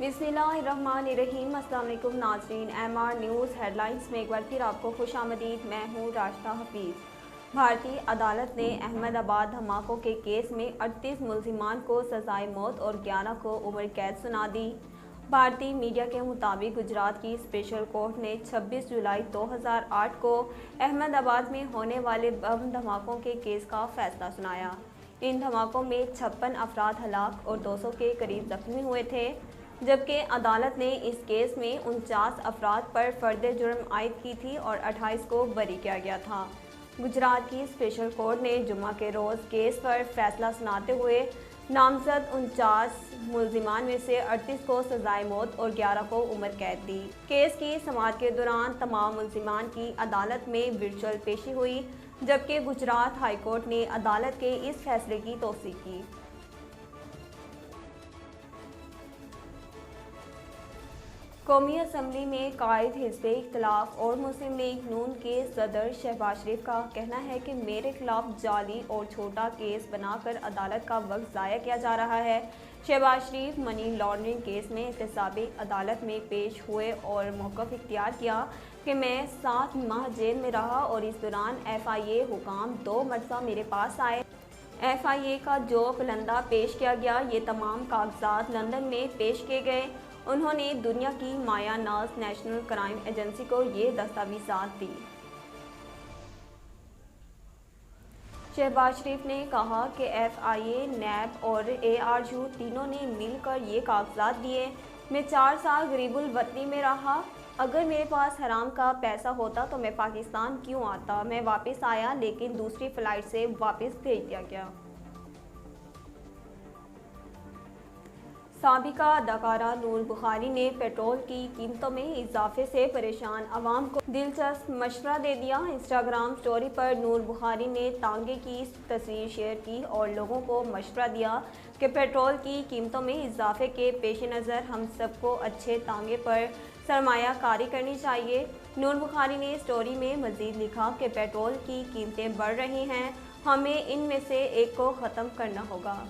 बिस्मिल्लाहिर्रहमानिर्रहीम। अस्सलाम वालेकुम नाज़रीन, MR न्यूज़ हेडलाइंस में एक बार फिर आपको खुशामदीद। मैं हूँ राशिदा हफीज़। भारतीय अदालत ने अहमदाबाद धमाकों के केस में 38 मुल्ज़िमान को सज़ाए मौत और 11 को उम्र कैद सुना दी। भारतीय मीडिया के मुताबिक गुजरात की स्पेशल कोर्ट ने 26 जुलाई 2008 को अहमदाबाद में होने वाले बम धमाकों के केस का फैसला सुनाया। इन धमाकों में 56 अफराद हलाक और 200 के करीब जख्मी हुए थे, जबकि अदालत ने इस केस में 49 अफराद पर फर्द जुर्म आयद की थी और 28 को बरी किया गया था। गुजरात की स्पेशल कोर्ट ने जुम्मा के रोज़ केस पर फैसला सुनाते हुए नामजद 49 मुल्जिमान में से 38 को सजाए मौत और 11 को उम्र कैद दी। केस की समाअत के दौरान तमाम मुल्जिमान की अदालत में वर्चुअल पेशी हुई, जबकि गुजरात हाई कोर्ट ने अदालत के इस फैसले की तौसीक की। कौमी असम्बली में कायद हिज़्ब इख्तिलाफ और मुस्लिम लीग नून के सदर शहबाज शरीफ का कहना है कि मेरे खिलाफ जाली और छोटा केस बनाकर अदालत का वक्त ज़ाया किया जा रहा है। शहबाज शरीफ मनी लॉन्ड्रिंग केस में एहतसाबी अदालत में पेश हुए और मौक़िफ़ इख्तियार किया कि मैं 7 माह जेल में रहा और इस दौरान FIA हुकाम 2 मरतबा मेरे पास आए। FIA का जो कलंदा पेश किया गया, ये तमाम कागजात लंदन में पेश किए गए। उन्होंने दुनिया की माया नाज नेशनल क्राइम एजेंसी को ये दस्तावेज़ात दी। शहबाज शरीफ ने कहा कि FIA, NAB और ARU तीनों ने मिलकर ये कागजात दिए। मैं 4 साल गरीबुल वतनी में रहा। अगर मेरे पास हराम का पैसा होता तो मैं पाकिस्तान क्यों आता। मैं वापस आया, लेकिन दूसरी फ़्लाइट से वापस भेज दिया गया। साबिका अदाकारा नूर बुखारी ने पेट्रोल की कीमतों में इजाफे से परेशान अवाम को दिलचस्प मशवरा दे दिया। इंस्टाग्राम स्टोरी पर नूर बुखारी ने तांगे की तस्वीर शेयर की और लोगों को मशवरा दिया कि पेट्रोल की कीमतों में इजाफे के पेश नज़र हम सबको अच्छे तांगे पर सरमायाकारी करनी चाहिए। नूर बुखारी ने स्टोरी में मज़ीद लिखा कि पेट्रोल की कीमतें बढ़ रही हैं, हमें इनमें से एक को ख़त्म करना होगा।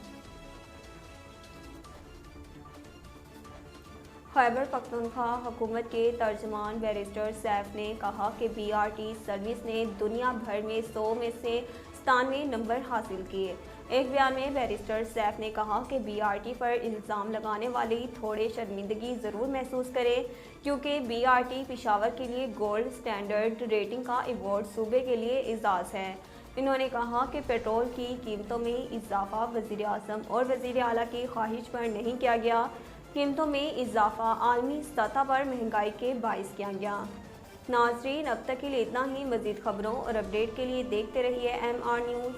खैबर पख्तूनख्वा हुकूमत के तर्जमान बैरिस्टर सैफ ने कहा कि BRT सर्विस ने दुनिया भर में 100 में से 97 नंबर हासिल किए। एक बयान में बैरिस्टर सैफ ने कहा कि BRT पर इल्ज़ाम लगाने वाले थोड़े शर्मिंदगी ज़रूर महसूस करें, क्योंकि BRT पेशावर के लिए गोल्ड स्टैंडर्ड रेटिंग का अवार्ड सूबे के लिए एजाज़ है। इन्होंने कहा कि पेट्रोल की कीमतों में इजाफा वज़ीर आज़म और वज़ीर आला की ख्वाहिश पर नहीं किया गया। कीमतों में इजाफा आलमी सतह पर महंगाई के बाइस किया गया। नाज़रीन, अब तक के लिए इतना ही। मज़ीद खबरों और अपडेट के लिए देखते रहिए MR न्यूज़।